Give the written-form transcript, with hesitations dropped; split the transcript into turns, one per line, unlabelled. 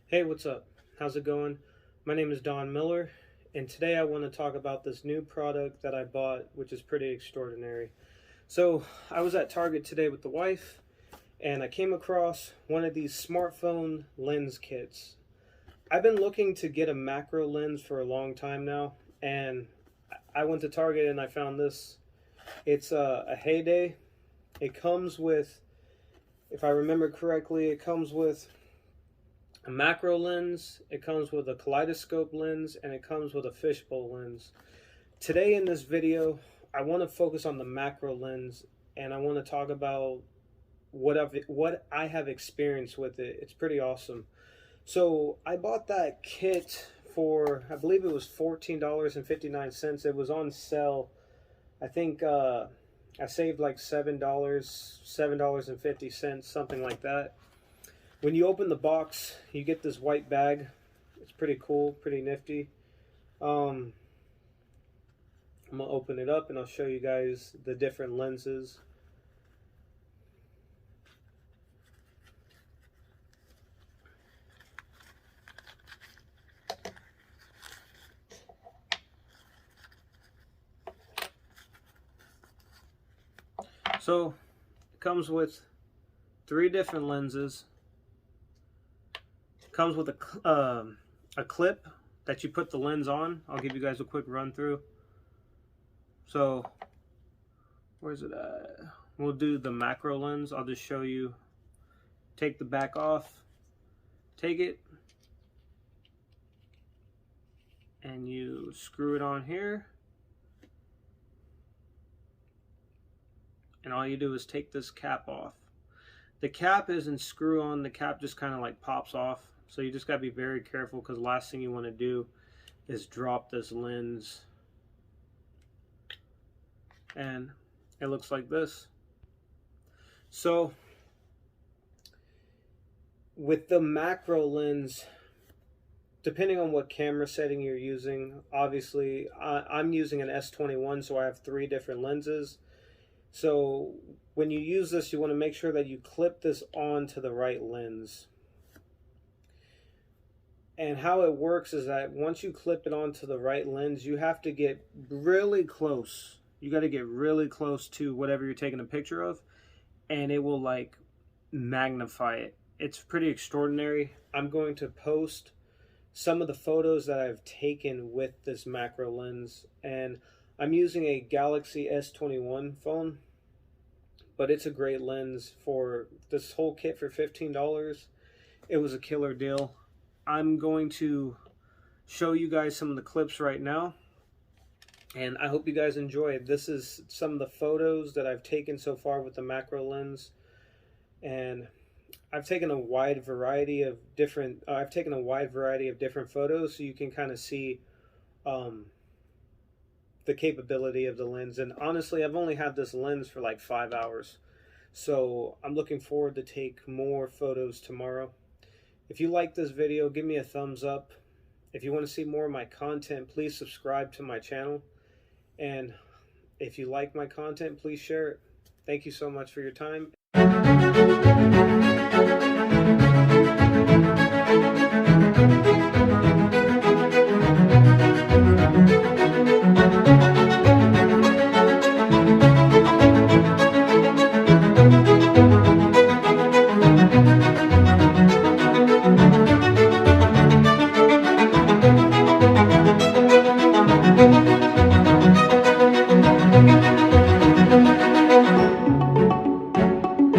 Hey, what's up? How's it going? My name is Don Miller, and today I want to talk about this new product that I bought, which is pretty extraordinary. So, I was at Target today with the wife, and I came across one of these smartphone lens kits. I've been looking to get a macro lens for a long time now, and I went to Target and I found this. It's a Heyday. It comes with, if I remember correctly, it comes with a macro lens, it comes with a kaleidoscope lens, and it comes with a fishbowl lens. Today in this video, I want to focus on the macro lens, and I want to talk about what I have experienced with it. It's pretty awesome. So I bought that kit for, I believe it was $14.59. It was on sale. I think I saved like $7.50, something like that. When you open the box, you get this white bag. It's pretty cool, pretty nifty. I'm going to open it up and I'll show you guys the different lenses. So, it comes with 3 different lenses. Comes with a clip that you put the lens on. I'll give you guys a quick run through. So, where's it at? We'll do the macro lens. I'll just show you. Take the back off. Take it. And you screw it on here. And all you do is take this cap off. The cap isn't screw on. The cap just kind of like pops off. So you just got to be very careful, because the last thing you want to do is drop this lens. And it looks like this. So with the macro lens, depending on what camera setting you're using, obviously I'm using an S21, so I have 3 different lenses. So when you use this, you want to make sure that you clip this onto the right lens. And how it works is that once you clip it onto the right lens, you have to get really close. You got to get really close to whatever you're taking a picture of, and it will like magnify it. It's pretty extraordinary. I'm going to post some of the photos that I've taken with this macro lens, and I'm using a Galaxy S21 phone, but it's a great lens. For this whole kit for $15, it was a killer deal. I'm going to show you guys some of the clips right now, and I hope you guys enjoy. This is some of the photos that I've taken so far with the macro lens, and I've taken a wide variety of different photos, so you can kind of see the capability of the lens. And honestly, I've only had this lens for like 5 hours, so I'm looking forward to take more photos tomorrow. If you like this video, give me a thumbs up. If you want to see more of my content, please subscribe to my channel. And if you like my content, please share it. Thank you so much for your time.